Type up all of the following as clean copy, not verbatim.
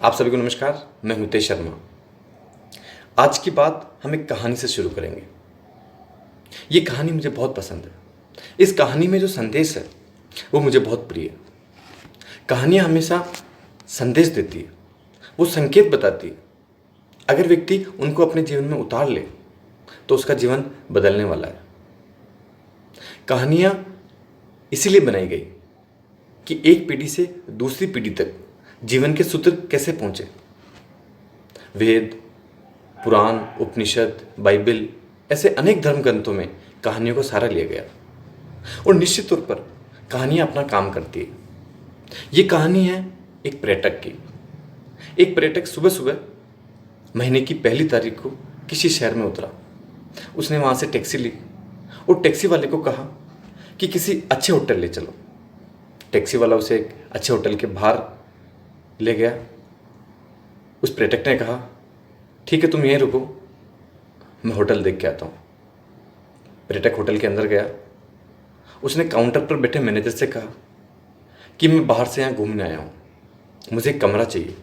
आप सभी को नमस्कार। मैं हूं तेज शर्मा। आज की बात हम एक कहानी से शुरू करेंगे। ये कहानी मुझे बहुत पसंद है। इस कहानी में जो संदेश है वो मुझे बहुत प्रिय है। कहानियाँ हमेशा संदेश देती है, वो संकेत बताती है। अगर व्यक्ति उनको अपने जीवन में उतार ले तो उसका जीवन बदलने वाला है। कहानियाँ इसीलिए बनाई गई कि एक पीढ़ी से दूसरी पीढ़ी तक जीवन के सूत्र कैसे पहुँचे। वेद, पुराण, उपनिषद, बाइबल, ऐसे अनेक धर्म ग्रंथों में कहानियों को सहारा लिया गया और निश्चित तौर पर कहानियाँ अपना काम करती है। ये कहानी है एक पर्यटक की। एक पर्यटक सुबह सुबह महीने की पहली तारीख को किसी शहर में उतरा। उसने वहाँ से टैक्सी ली और टैक्सी वाले को कहा कि किसी अच्छे होटल ले चलो। टैक्सी वाला उसे एक अच्छे होटल के बाहर ले गया। उस पर्यटक ने कहा, ठीक है, तुम यहीं रुको, मैं होटल देख के आता हूँ। पर्यटक होटल के अंदर गया। उसने काउंटर पर बैठे मैनेजर से कहा कि मैं बाहर से यहाँ घूमने आया हूँ, मुझे एक कमरा चाहिए।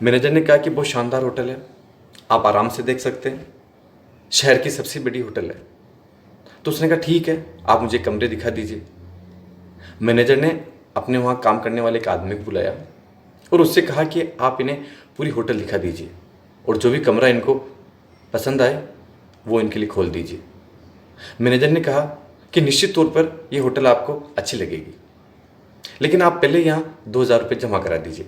मैनेजर ने कहा कि बहुत शानदार होटल है, आप आराम से देख सकते हैं, शहर की सबसे बड़ी होटल है। तो उसने कहा, ठीक है, आप मुझे कमरे दिखा दीजिए। मैनेजर ने अपने वहाँ काम करने वाले एक आदमी को बुलाया और उससे कहा कि आप इन्हें पूरी होटल दिखा दीजिए और जो भी कमरा इनको पसंद आए वो इनके लिए खोल दीजिए। मैनेजर ने कहा कि निश्चित तौर पर यह होटल आपको अच्छी लगेगी, लेकिन आप पहले यहाँ 2,000 रुपये जमा करा दीजिए,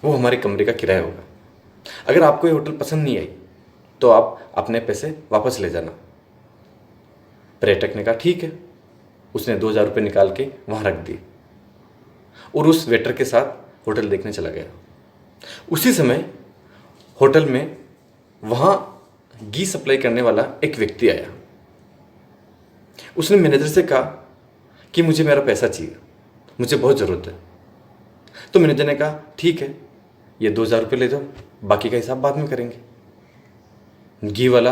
वो हमारे कमरे का किराया होगा। अगर आपको ये होटल पसंद नहीं आई तो आप अपने पैसे वापस ले जाना। पर्यटक ने कहा, ठीक है। उसने 2,000 रुपये निकाल के वहाँ रख दिए और उस वेटर के साथ होटल देखने चला गया। उसी समय होटल में वहाँ घी सप्लाई करने वाला एक व्यक्ति आया। उसने मैनेजर से कहा कि मुझे मेरा पैसा चाहिए, मुझे बहुत ज़रूरत है। तो मैनेजर ने कहा, ठीक है, ये 2,000 रुपये ले जाओ, बाकी का हिसाब बाद में करेंगे। घी वाला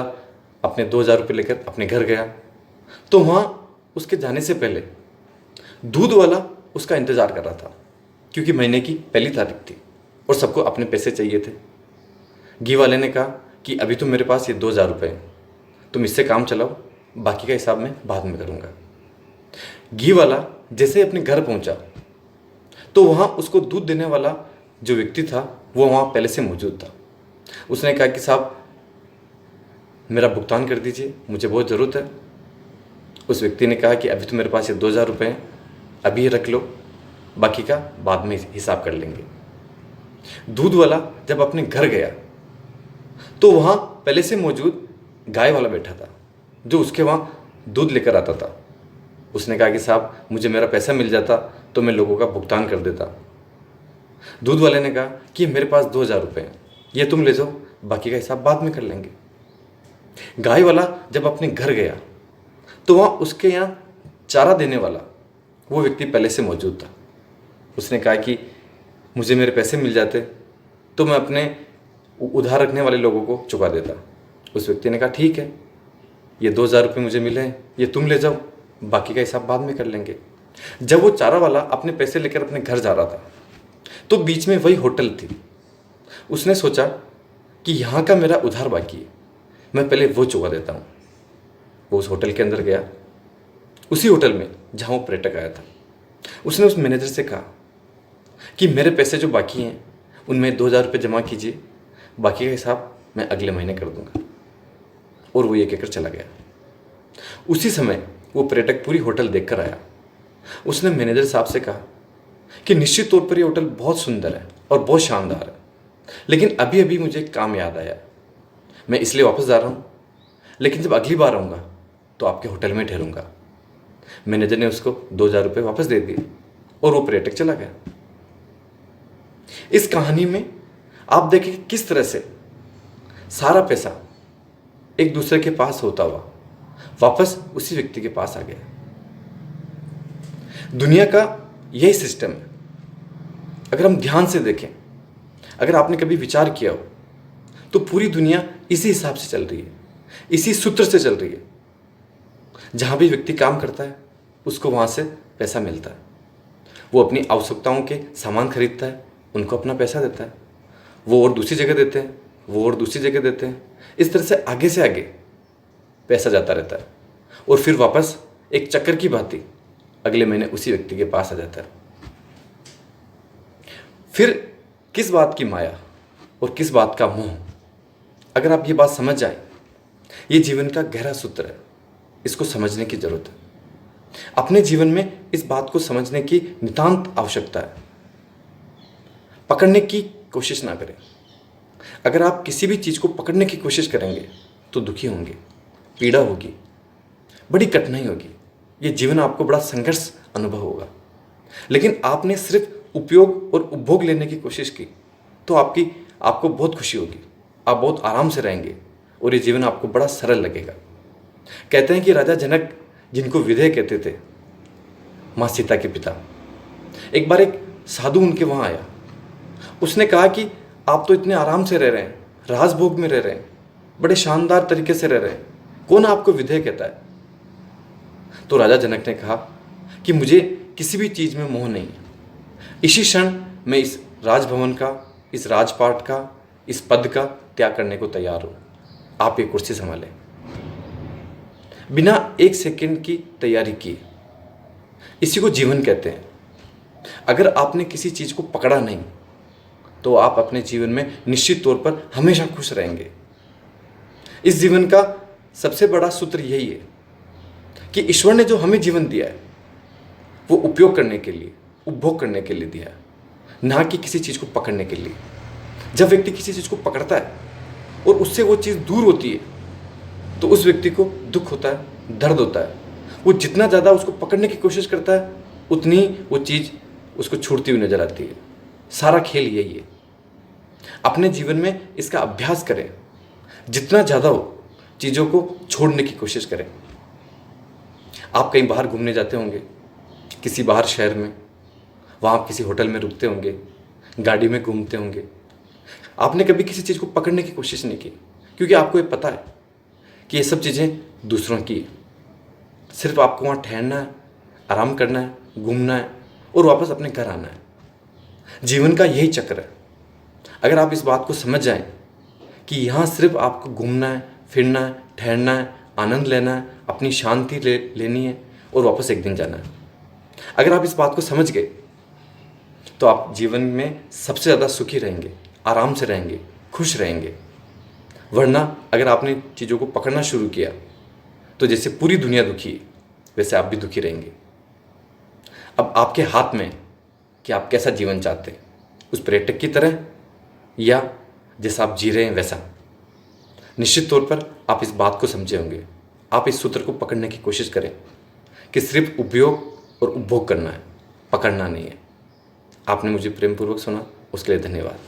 अपने 2,000 रुपये लेकर अपने घर गया। तो वहाँ उसके जाने से पहले दूध वाला उसका इंतज़ार कर रहा था, क्योंकि महीने की पहली तारीख थी और सबको अपने पैसे चाहिए थे। घी वाले ने कहा कि अभी तो मेरे पास ये 2,000 रुपये हैं, तुम इससे काम चलाओ, बाकी का हिसाब मैं बाद में करूँगा। घी वाला जैसे ही अपने घर पहुँचा तो वहाँ उसको दूध देने वाला जो व्यक्ति था वो वहाँ पहले से मौजूद था। उसने कहा कि साहब, मेरा भुगतान कर दीजिए, मुझे बहुत ज़रूरत है। उस व्यक्ति ने कहा कि अभी तो मेरे पास ये 2,000 रुपये हैं, अभी रख लो, बाकी का बाद में हिसाब कर लेंगे। दूध वाला जब अपने घर गया तो वहाँ पहले से मौजूद गाय वाला बैठा था जो उसके वहाँ दूध लेकर आता था। उसने कहा कि साहब, मुझे मेरा पैसा मिल जाता तो मैं लोगों का भुगतान कर देता। दूध वाले ने कहा कि मेरे पास 2,000 रुपये हैं, ये तुम ले जाओ, बाकी का हिसाब बाद में कर लेंगे। गाय वाला जब अपने घर गया तो वहाँ उसके यहाँ चारा देने वाला वो व्यक्ति पहले से मौजूद था। उसने कहा कि मुझे मेरे पैसे मिल जाते तो मैं अपने उधार रखने वाले लोगों को चुका देता। उस व्यक्ति ने कहा, ठीक है, ये 2,000 रुपये मुझे मिले हैं, ये तुम ले जाओ, बाकी का हिसाब बाद में कर लेंगे। जब वो चारा वाला अपने पैसे लेकर अपने घर जा रहा था तो बीच में वही होटल थी। उसने सोचा कि यहाँ का मेरा उधार बाकी है, मैं पहले वो चुका देता हूँ। वो उस होटल के अंदर गया, उसी होटल में जहाँ वो पर्यटक आया था। उसने उस मैनेजर से कहा कि मेरे पैसे जो बाकी हैं उनमें 2,000 रुपये जमा कीजिए, बाकी का हिसाब मैं अगले महीने कर दूंगा। और वो ये कहकर चला गया। उसी समय वो पर्यटक पूरी होटल देखकर आया। उसने मैनेजर साहब से कहा कि निश्चित तौर पर ये होटल बहुत सुंदर है और बहुत शानदार है, लेकिन अभी अभी मुझे एक काम याद आया, मैं इसलिए वापस जा रहा हूँ, लेकिन जब अगली बार आऊँगा तो आपके होटल में ठहरूंगा। मैनेजर ने उसको 2,000 रुपये वापस दे दिए और वो पर्यटक चला गया। इस कहानी में आप देखें किस तरह से सारा पैसा एक दूसरे के पास होता हुआ वापस उसी व्यक्ति के पास आ गया। दुनिया का यही सिस्टम है। अगर हम ध्यान से देखें, अगर आपने कभी विचार किया हो तो पूरी दुनिया इसी हिसाब से चल रही है, इसी सूत्र से चल रही है। जहाँ भी व्यक्ति काम करता है उसको वहाँ से पैसा मिलता है। वो अपनी आवश्यकताओं के सामान खरीदता है उनको अपना पैसा देता है, वो और दूसरी जगह देते हैं, वो और दूसरी जगह देते हैं। इस तरह से आगे पैसा जाता रहता है और फिर वापस एक चक्कर की भांति अगले महीने उसी व्यक्ति के पास आ जाता है। फिर किस बात की माया और किस बात का मोह, अगर आप ये बात समझ जाए, ये जीवन का गहरा सूत्र है, इसको समझने की जरूरत है। अपने जीवन में इस बात को समझने की नितांत आवश्यकता है। पकड़ने की कोशिश ना करें। अगर आप किसी भी चीज़ को पकड़ने की कोशिश करेंगे तो दुखी होंगे, पीड़ा होगी, बड़ी कठिनाई होगी, ये जीवन आपको बड़ा संघर्ष अनुभव होगा। लेकिन आपने सिर्फ उपयोग और उपभोग लेने की कोशिश की तो आपको बहुत खुशी होगी, आप बहुत आराम से रहेंगे और ये जीवन आपको बड़ा सरल लगेगा। कहते हैं कि राजा जनक, जिनको विदेह कहते थे, माँ सीता के पिता, एक बार एक साधु उनके वहाँ आया। उसने कहा कि आप तो इतने आराम से रह रहे हैं, राजभोग में रह रहे हैं, बड़े शानदार तरीके से रह रहे हैं, कौन आपको विदेह कहता है? तो राजा जनक ने कहा कि मुझे किसी भी चीज़ में मोह नहीं है। इसी क्षण मैं इस राजभवन का, इस राजपाट का, इस पद का त्याग करने को तैयार हूँ। आप ये कुर्सी संभालें। बिना एक सेकंड की तैयारी किए, इसी को जीवन कहते हैं। अगर आपने किसी चीज़ को पकड़ा नहीं तो आप अपने जीवन में निश्चित तौर पर हमेशा खुश रहेंगे। इस जीवन का सबसे बड़ा सूत्र यही है कि ईश्वर ने जो हमें जीवन दिया है वो उपयोग करने के लिए, उपभोग करने के लिए दिया है, ना कि किसी चीज़ को पकड़ने के लिए। जब व्यक्ति किसी चीज़ को पकड़ता है और उससे वो चीज़ दूर होती है तो उस व्यक्ति को दुख होता है, दर्द होता है। वो जितना ज़्यादा उसको पकड़ने की कोशिश करता है उतनी वो चीज़ उसको छूटती हुई नजर आती है। सारा खेल यही है। अपने जीवन में इसका अभ्यास करें, जितना ज़्यादा हो चीज़ों को छोड़ने की कोशिश करें। आप कहीं बाहर घूमने जाते होंगे, किसी बाहर शहर में, वहाँ आप किसी होटल में रुकते होंगे, गाड़ी में घूमते होंगे। आपने कभी किसी चीज़ को पकड़ने की कोशिश नहीं की क्योंकि आपको ये पता है कि ये सब चीज़ें दूसरों की है। सिर्फ आपको वहाँ ठहरना है, आराम करना है, घूमना है और वापस अपने घर आना है। जीवन का यही चक्र है। अगर आप इस बात को समझ जाएं कि यहाँ सिर्फ आपको घूमना है, फिरना है, ठहरना है, आनंद लेना है, अपनी शांति लेनी है और वापस एक दिन जाना है। अगर आप इस बात को समझ गए तो आप जीवन में सबसे ज़्यादा सुखी रहेंगे, आराम से रहेंगे, खुश रहेंगे। वरना अगर आपने चीज़ों को पकड़ना शुरू किया तो जैसे पूरी दुनिया दुखी है वैसे आप भी दुखी रहेंगे। अब आपके हाथ में कि आप कैसा जीवन चाहते हैं, उस पर्यटक की तरह या जैसा आप जी रहे हैं वैसा। निश्चित तौर पर आप इस बात को समझे होंगे। आप इस सूत्र को पकड़ने की कोशिश करें कि सिर्फ उपयोग और उपभोग करना है, पकड़ना नहीं है। आपने मुझे प्रेमपूर्वक सुना, उसके लिए धन्यवाद।